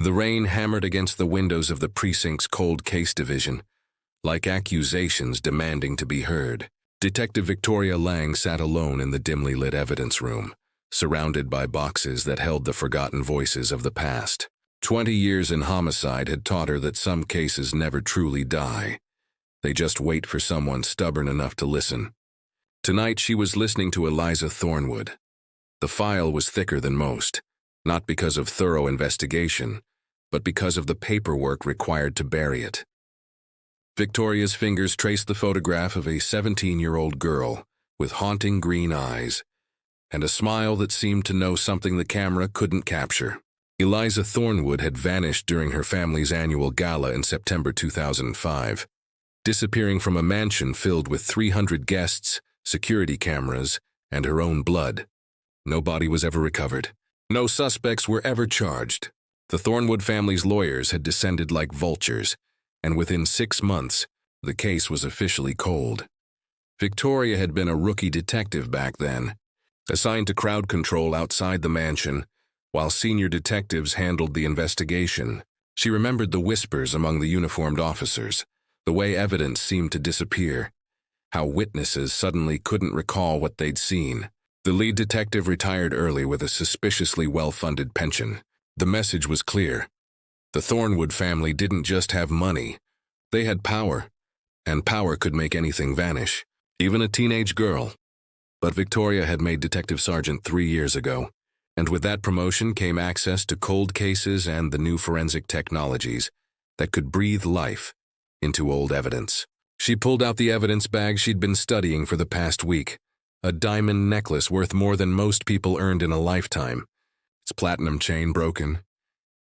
The rain hammered against the windows of the precinct's cold case division, like accusations demanding to be heard. Detective Victoria Lang sat alone in the dimly lit evidence room, surrounded by boxes that held the forgotten voices of the past. 20 years in homicide had taught her that some cases never truly die. They just wait for someone stubborn enough to listen. Tonight she was listening to Eliza Thornwood. The file was thicker than most, not because of thorough investigation, but because of the paperwork required to bury it. Victoria's fingers traced the photograph of a 17-year-old girl with haunting green eyes and a smile that seemed to know something the camera couldn't capture. Eliza Thornwood had vanished during her family's annual gala in September 2005, disappearing from a mansion filled with 300 guests, security cameras, and her own blood. No body was ever recovered. No suspects were ever charged. The Thornwood family's lawyers had descended like vultures, and within 6 months, the case was officially cold. Victoria had been a rookie detective back then, assigned to crowd control outside the mansion, while senior detectives handled the investigation. She remembered the whispers among the uniformed officers, the way evidence seemed to disappear, how witnesses suddenly couldn't recall what they'd seen. The lead detective retired early with a suspiciously well-funded pension. The message was clear. The Thornwood family didn't just have money. They had power, and power could make anything vanish, even a teenage girl. But Victoria had made detective sergeant 3 years ago, and with that promotion came access to cold cases and the new forensic technologies that could breathe life into old evidence. She pulled out the evidence bag she'd been studying for the past week, a diamond necklace worth more than most people earned in a lifetime. Its platinum chain broken,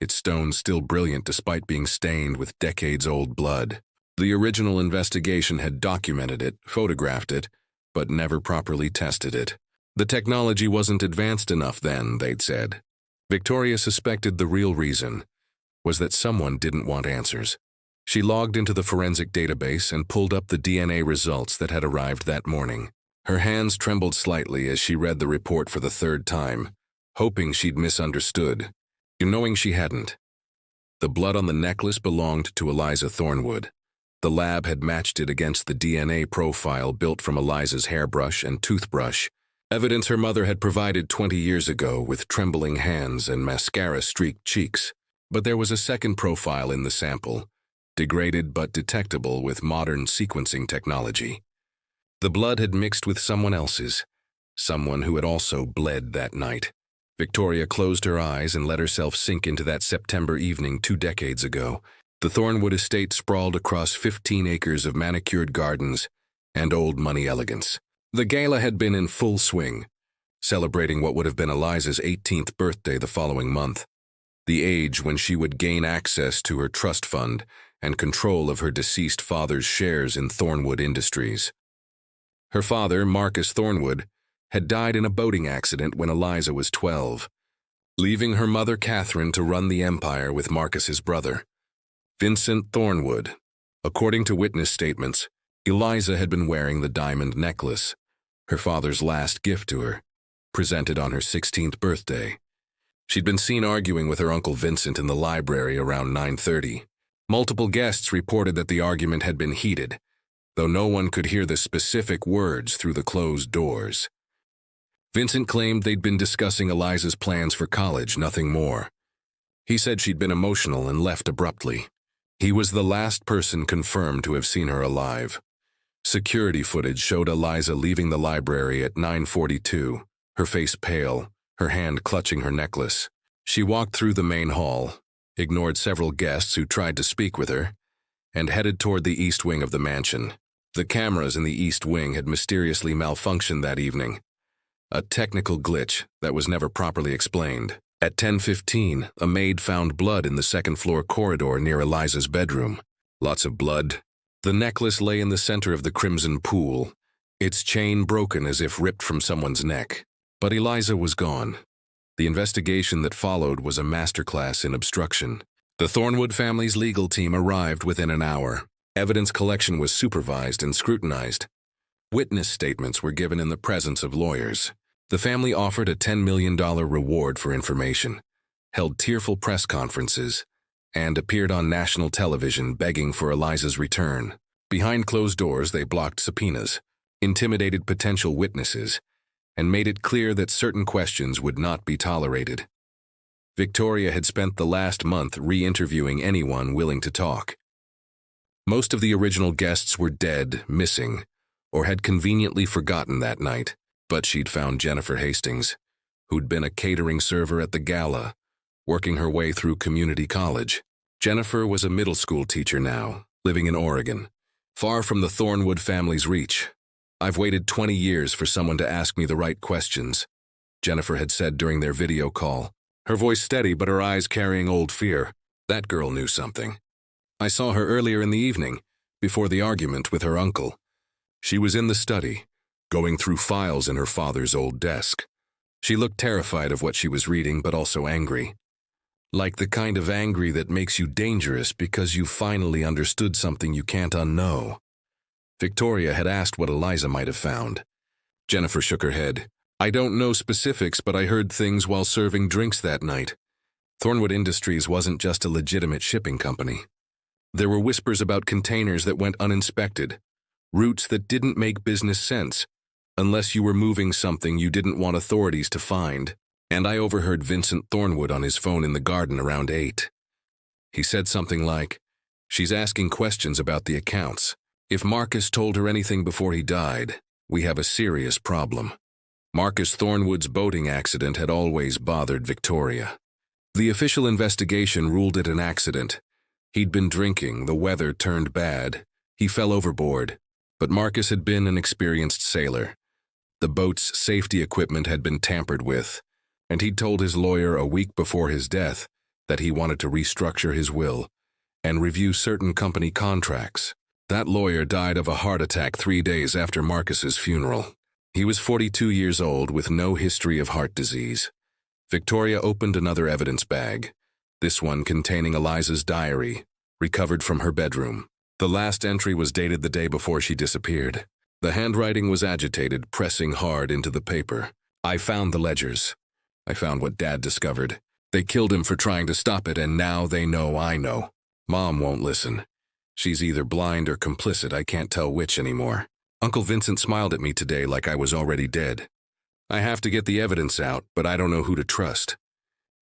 its stones still brilliant despite being stained with decades-old blood. The original investigation had documented it, photographed it, but never properly tested it. The technology wasn't advanced enough then, they'd said. Victoria suspected the real reason was that someone didn't want answers. She logged into the forensic database and pulled up the DNA results that had arrived that morning. Her hands trembled slightly as she read the report for the 3rd time, hoping she'd misunderstood, knowing she hadn't. The blood on the necklace belonged to Eliza Thornwood. The lab had matched it against the DNA profile built from Eliza's hairbrush and toothbrush, evidence her mother had provided 20 years ago with trembling hands and mascara-streaked cheeks. But there was a second profile in the sample, degraded but detectable with modern sequencing technology. The blood had mixed with someone else's, someone who had also bled that night. Victoria closed her eyes and let herself sink into that September evening 2 decades ago. The Thornwood estate sprawled across 15 acres of manicured gardens and old money elegance. The gala had been in full swing, celebrating what would have been Eliza's 18th birthday the following month, the age when she would gain access to her trust fund and control of her deceased father's shares in Thornwood Industries. Her father, Marcus Thornwood, had died in a boating accident when Eliza was 12, leaving her mother Catherine to run the empire with Marcus's brother, Vincent Thornwood. According to witness statements, Eliza had been wearing the diamond necklace, her father's last gift to her, presented on her 16th birthday. She'd been seen arguing with her Uncle Vincent in the library around 9:30. Multiple guests reported that the argument had been heated, though no one could hear the specific words through the closed doors. Vincent claimed they'd been discussing Eliza's plans for college, nothing more. He said she'd been emotional and left abruptly. He was the last person confirmed to have seen her alive. Security footage showed Eliza leaving the library at 9:42, her face pale, her hand clutching her necklace. She walked through the main hall, ignored several guests who tried to speak with her, and headed toward the east wing of the mansion. The cameras in the east wing had mysteriously malfunctioned that evening, a technical glitch that was never properly explained. At 10:15, a maid found blood in the second-floor corridor near Eliza's bedroom. Lots of blood. The necklace lay in the center of the crimson pool, its chain broken as if ripped from someone's neck. But Eliza was gone. The investigation that followed was a masterclass in obstruction. The Thornwood family's legal team arrived within an hour. Evidence collection was supervised and scrutinized. Witness statements were given in the presence of lawyers. The family offered a $10 million reward for information, held tearful press conferences, and appeared on national television begging for Eliza's return. Behind closed doors, they blocked subpoenas, intimidated potential witnesses, and made it clear that certain questions would not be tolerated. Victoria had spent the last month re-interviewing anyone willing to talk. Most of the original guests were dead, missing, or had conveniently forgotten that night, but she'd found Jennifer Hastings, who'd been a catering server at the gala, working her way through community college. Jennifer was a middle school teacher now, living in Oregon, far from the Thornwood family's reach. "I've waited 20 years for someone to ask me the right questions," Jennifer had said during their video call, her voice steady but her eyes carrying old fear. That girl knew something. "I saw her earlier in the evening, before the argument with her uncle. She was in the study, going through files in her father's old desk. She looked terrified of what she was reading, but also angry. Like the kind of angry that makes you dangerous because you finally understood something you can't unknow." Victoria had asked what Eliza might have found. Jennifer shook her head. "I don't know specifics, but I heard things while serving drinks that night. Thornwood Industries wasn't just a legitimate shipping company. There were whispers about containers that went uninspected, routes that didn't make business sense, unless you were moving something you didn't want authorities to find. And I overheard Vincent Thornwood on his phone in the garden around 8. He said something like, 'She's asking questions about the accounts. If Marcus told her anything before he died, we have a serious problem.' Marcus Thornwood's boating accident had always bothered Victoria. The official investigation ruled it an accident. He'd been drinking, the weather turned bad, he fell overboard. But Marcus had been an experienced sailor. The boat's safety equipment had been tampered with, and he'd told his lawyer a week before his death that he wanted to restructure his will and review certain company contracts. That lawyer died of a heart attack 3 days after Marcus's funeral. He was 42 years old with no history of heart disease. Victoria opened another evidence bag, this one containing Eliza's diary, recovered from her bedroom. The last entry was dated the day before she disappeared. The handwriting was agitated, pressing hard into the paper. "I found the ledgers. I found what Dad discovered. They killed him for trying to stop it, and now they know I know. Mom won't listen. She's either blind or complicit, I can't tell which anymore. Uncle Vincent smiled at me today like I was already dead. I have to get the evidence out, but I don't know who to trust.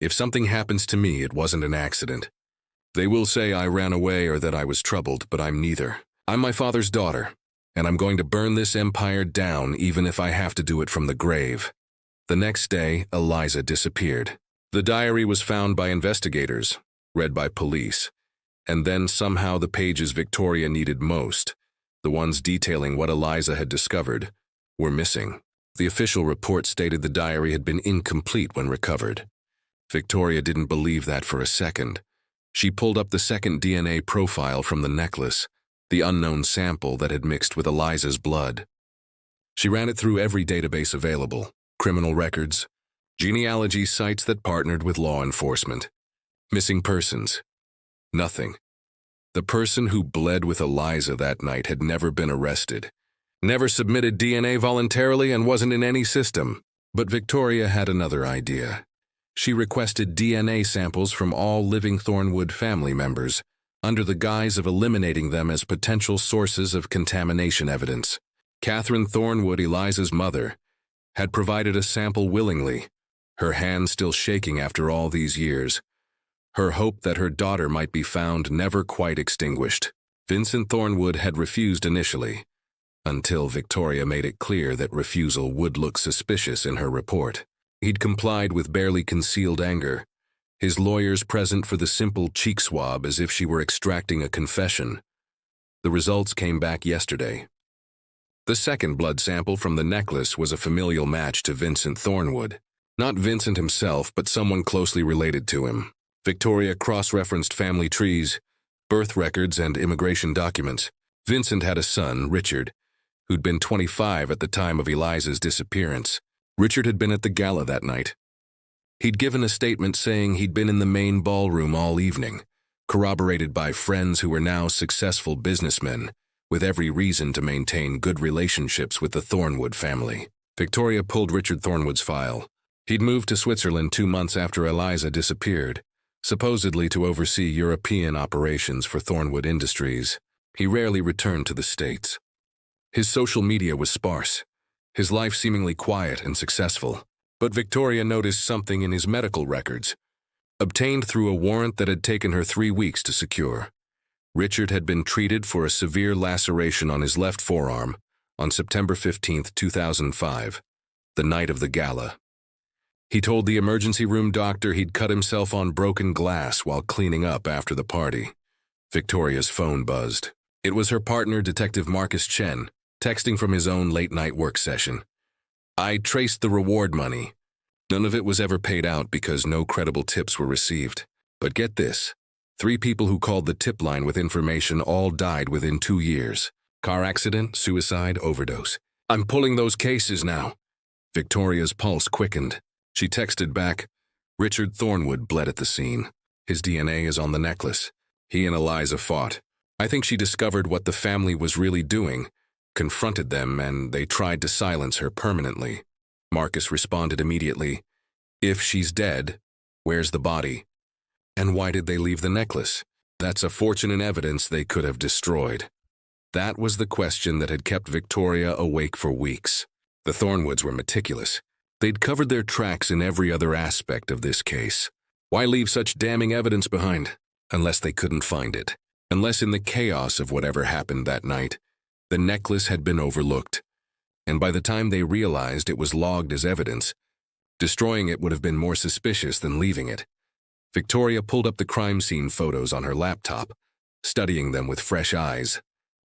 If something happens to me, it wasn't an accident. They will say I ran away or that I was troubled, but I'm neither. I'm my father's daughter, and I'm going to burn this empire down even if I have to do it from the grave." The next day, Eliza disappeared. The diary was found by investigators, read by police, and then somehow the pages Victoria needed most, the ones detailing what Eliza had discovered, were missing. The official report stated the diary had been incomplete when recovered. Victoria didn't believe that for a second. She pulled up the second DNA profile from the necklace, the unknown sample that had mixed with Eliza's blood. She ran it through every database available, criminal records, genealogy sites that partnered with law enforcement. Missing persons. Nothing. The person who bled with Eliza that night had never been arrested, never submitted DNA voluntarily, and wasn't in any system. But Victoria had another idea. She requested DNA samples from all living Thornwood family members, under the guise of eliminating them as potential sources of contamination evidence. Catherine Thornwood, Eliza's mother, had provided a sample willingly, her hand still shaking after all these years. Her hope that her daughter might be found never quite extinguished. Vincent Thornwood had refused initially, until Victoria made it clear that refusal would look suspicious in her report. He'd complied with barely concealed anger, his lawyers present for the simple cheek swab as if she were extracting a confession. The results came back yesterday. The second blood sample from the necklace was a familial match to Vincent Thornwood. Not Vincent himself, but someone closely related to him. Victoria cross-referenced family trees, birth records, and immigration documents. Vincent had a son, Richard, who'd been 25 at the time of Eliza's disappearance. Richard had been at the gala that night. He'd given a statement saying he'd been in the main ballroom all evening, corroborated by friends who were now successful businessmen, with every reason to maintain good relationships with the Thornwood family. Victoria pulled Richard Thornwood's file. He'd moved to Switzerland 2 months after Eliza disappeared, supposedly to oversee European operations for Thornwood Industries. He rarely returned to the States. His social media was sparse, his life seemingly quiet and successful. But Victoria noticed something in his medical records, obtained through a warrant that had taken her 3 weeks to secure. Richard had been treated for a severe laceration on his left forearm on September 15, 2005, the night of the gala. He told the emergency room doctor he'd cut himself on broken glass while cleaning up after the party. Victoria's phone buzzed. It was her partner, Detective Marcus Chen, texting from his own late-night work session. I traced the reward money. None of it was ever paid out because no credible tips were received. But get this, 3 people who called the tip line with information all died within 2 years. Car accident, suicide, overdose. I'm pulling those cases now. Victoria's pulse quickened. She texted back, Richard Thornwood bled at the scene. His DNA is on the necklace. He and Eliza fought. I think she discovered what the family was really doing, confronted them, and they tried to silence her permanently. Marcus responded immediately, if she's dead, where's the body? And why did they leave the necklace? That's a fortune in evidence they could have destroyed. That was the question that had kept Victoria awake for weeks. The Thornwoods were meticulous. They'd covered their tracks in every other aspect of this case. Why leave such damning evidence behind? Unless they couldn't find it. Unless in the chaos of whatever happened that night, the necklace had been overlooked, and by the time they realized it was logged as evidence, destroying it would have been more suspicious than leaving it. Victoria pulled up the crime scene photos on her laptop, studying them with fresh eyes.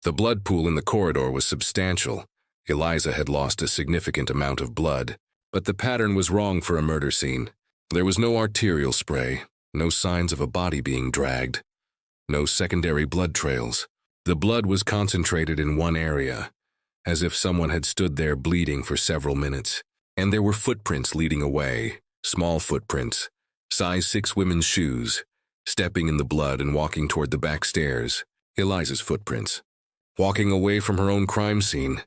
The blood pool in the corridor was substantial. Eliza had lost a significant amount of blood, but the pattern was wrong for a murder scene. There was no arterial spray, no signs of a body being dragged, no secondary blood trails. The blood was concentrated in one area, as if someone had stood there bleeding for several minutes. And there were footprints leading away, small footprints, size 6 women's shoes, stepping in the blood and walking toward the back stairs. Eliza's footprints. Walking away from her own crime scene.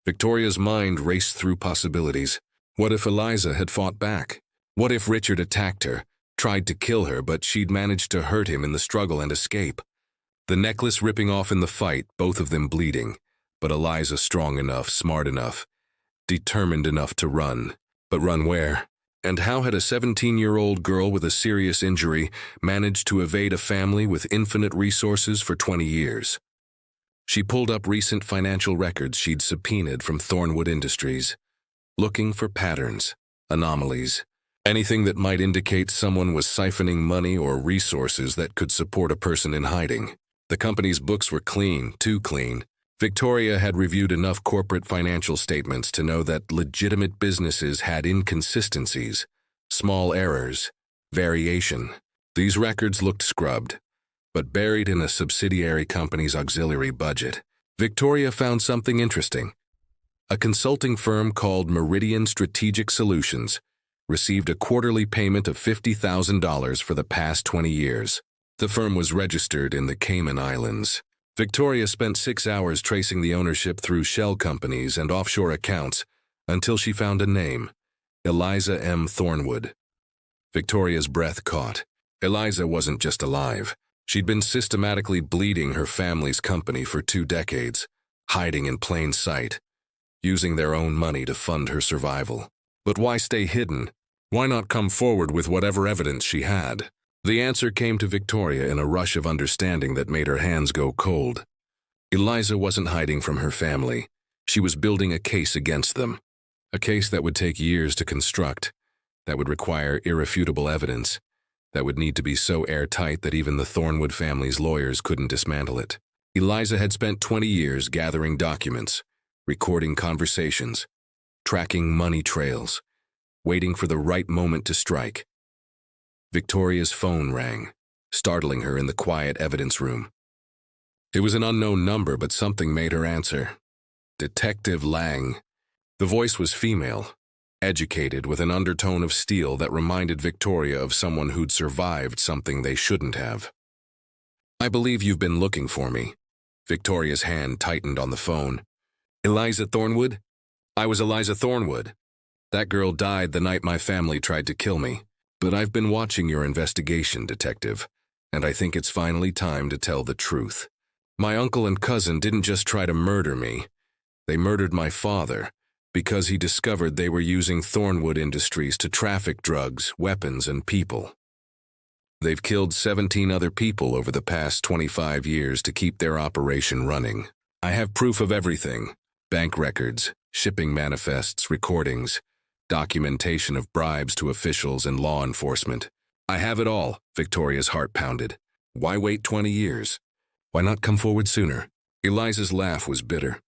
Victoria's mind raced through possibilities. What if Eliza had fought back? What if Richard attacked her, tried to kill her, but she'd managed to hurt him in the struggle and escape? The necklace ripping off in the fight, both of them bleeding, but Eliza strong enough, smart enough, determined enough to run. But run where? And how had a 17-year-old girl with a serious injury managed to evade a family with infinite resources for 20 years? She pulled up recent financial records she'd subpoenaed from Thornwood Industries, looking for patterns, anomalies, anything that might indicate someone was siphoning money or resources that could support a person in hiding. The company's books were clean, too clean. Victoria had reviewed enough corporate financial statements to know that legitimate businesses had inconsistencies, small errors, variation. These records looked scrubbed, but buried in a subsidiary company's auxiliary budget. Victoria found something interesting. A consulting firm called Meridian Strategic Solutions received a quarterly payment of $50,000 for the past 20 years. The firm was registered in the Cayman Islands. Victoria spent 6 hours tracing the ownership through shell companies and offshore accounts until she found a name, Eliza M. Thornwood. Victoria's breath caught. Eliza wasn't just alive. She'd been systematically bleeding her family's company for 2 decades, hiding in plain sight, using their own money to fund her survival. But why stay hidden? Why not come forward with whatever evidence she had? The answer came to Victoria in a rush of understanding that made her hands go cold. Eliza wasn't hiding from her family. She was building a case against them. A case that would take years to construct, that would require irrefutable evidence, that would need to be so airtight that even the Thornwood family's lawyers couldn't dismantle it. Eliza had spent 20 years gathering documents, recording conversations, tracking money trails, waiting for the right moment to strike. Victoria's phone rang, startling her in the quiet evidence room. It was an unknown number, but something made her answer. Detective Lang. The voice was female, educated with an undertone of steel that reminded Victoria of someone who'd survived something they shouldn't have. I believe you've been looking for me. Victoria's hand tightened on the phone. Eliza Thornwood? I was Eliza Thornwood. That girl died the night my family tried to kill me. But I've been watching your investigation, detective, and I think it's finally time to tell the truth. My uncle and cousin didn't just try to murder me. They murdered my father because he discovered they were using Thornwood Industries to traffic drugs, weapons, and people. They've killed 17 other people over the past 25 years to keep their operation running. I have proof of everything: bank records, shipping manifests, recordings, documentation of bribes to officials and law enforcement. I have it all. Victoria's heart pounded. Why wait 20 years? Why not come forward sooner? Eliza's laugh was bitter.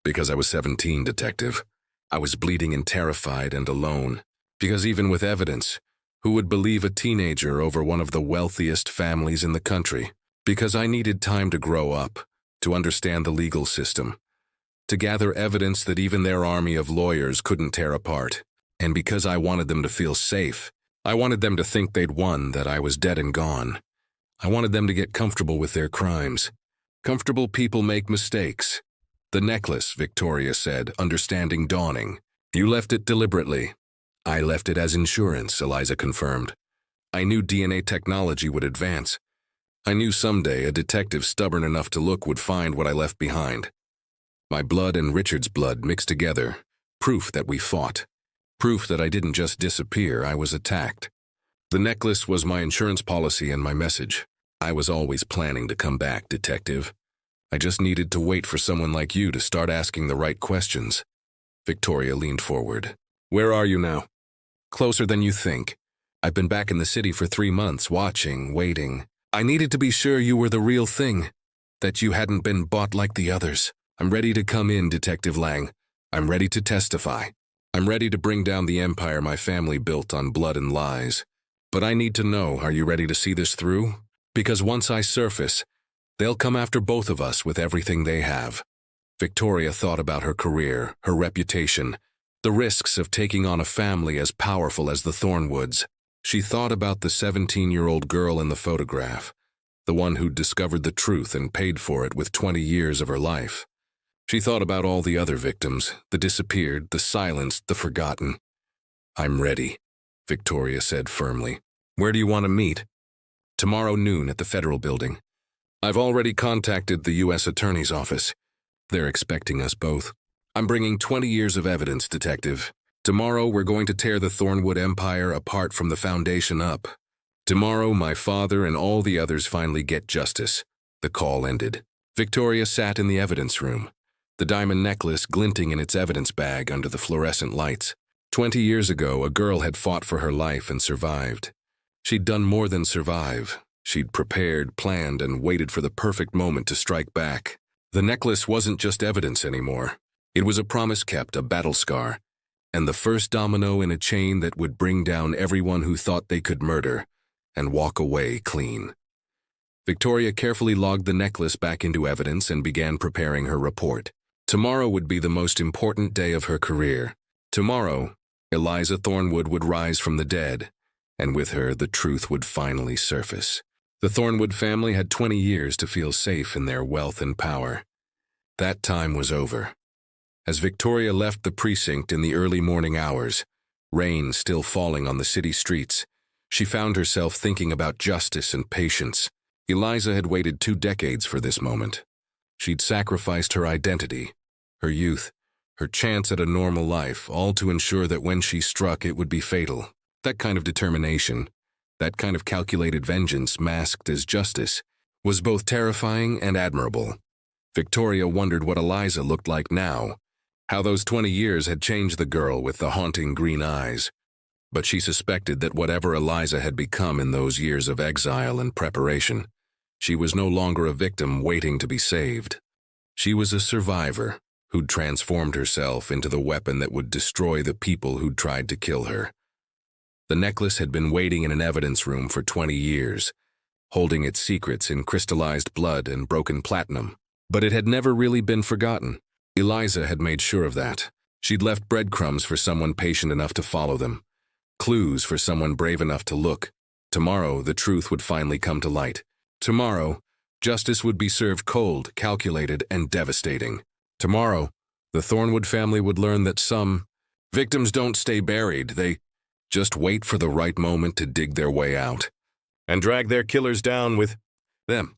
Because I was 17, detective. I was bleeding and terrified and alone. Because even with evidence, who would believe a teenager over one of the wealthiest families in the country? Because I needed time to grow up, to understand the legal system, to gather evidence that even their army of lawyers couldn't tear apart. And because I wanted them to feel safe. I wanted them to think they'd won, that I was dead and gone. I wanted them to get comfortable with their crimes. Comfortable people make mistakes. The necklace, Victoria said, understanding dawning. You left it deliberately. I left it as insurance, Eliza confirmed. I knew DNA technology would advance. I knew someday a detective stubborn enough to look would find what I left behind. My blood and Richard's blood mixed together, proof that we fought. Proof that I didn't just disappear, I was attacked. The necklace was my insurance policy and my message. I was always planning to come back, detective. I just needed to wait for someone like you to start asking the right questions. Victoria leaned forward. Where are you now? Closer than you think. I've been back in the city for 3 months, watching, waiting. I needed to be sure you were the real thing, that you hadn't been bought like the others. I'm ready to come in, Detective Lang. I'm ready to testify. I'm ready to bring down the empire my family built on blood and lies. But I need to know, are you ready to see this through? Because once I surface, they'll come after both of us with everything they have. Victoria thought about her career, her reputation, the risks of taking on a family as powerful as the Thornwoods. She thought about the 17-year-old girl in the photograph, the one who'd discovered the truth and paid for it with 20 years of her life. She thought about all the other victims, the disappeared, the silenced, the forgotten. I'm ready, Victoria said firmly. Where do you want to meet? Tomorrow noon at the Federal Building. I've already contacted the U.S. Attorney's Office. They're expecting us both. I'm bringing 20 years of evidence, detective. Tomorrow we're going to tear the Thornwood Empire apart from the foundation up. Tomorrow my father and all the others finally get justice. The call ended. Victoria sat in the evidence room, the diamond necklace glinting in its evidence bag under the fluorescent lights. 20 years ago, a girl had fought for her life and survived. She'd done more than survive. She'd prepared, planned, and waited for the perfect moment to strike back. The necklace wasn't just evidence anymore. It was a promise kept, a battle scar, and the first domino in a chain that would bring down everyone who thought they could murder and walk away clean. Victoria carefully logged the necklace back into evidence and began preparing her report. Tomorrow would be the most important day of her career. Tomorrow, Eliza Thornwood would rise from the dead, and with her the truth would finally surface. The Thornwood family had 20 years to feel safe in their wealth and power. That time was over. As Victoria left the precinct in the early morning hours, rain still falling on the city streets, she found herself thinking about justice and patience. Eliza had waited 2 decades for this moment. She'd sacrificed her identity, her youth, her chance at a normal life, all to ensure that when she struck it would be fatal. That kind of determination, that kind of calculated vengeance masked as justice, was both terrifying and admirable. Victoria wondered what Eliza looked like now, how those 20 years had changed the girl with the haunting green eyes. But she suspected that whatever Eliza had become in those years of exile and preparation, she was no longer a victim waiting to be saved. She was a survivor who'd transformed herself into the weapon that would destroy the people who'd tried to kill her. The necklace had been waiting in an evidence room for 20 years, holding its secrets in crystallized blood and broken platinum. But it had never really been forgotten. Eliza had made sure of that. She'd left breadcrumbs for someone patient enough to follow them, clues for someone brave enough to look. Tomorrow, the truth would finally come to light. Tomorrow, justice would be served cold, calculated, and devastating. Tomorrow, the Thornwood family would learn that some, Victims don't stay buried, they just wait for the right moment to dig their way out and drag their killers down with them.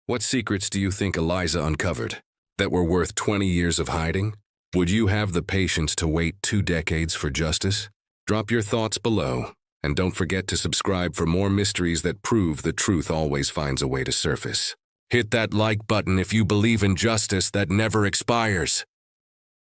What secrets do you think Eliza uncovered that were worth 20 years of hiding? Would you have the patience to wait 2 decades for justice? Drop your thoughts below, and don't forget to subscribe for more mysteries that prove the truth always finds a way to surface. Hit that like button if you believe in justice that never expires.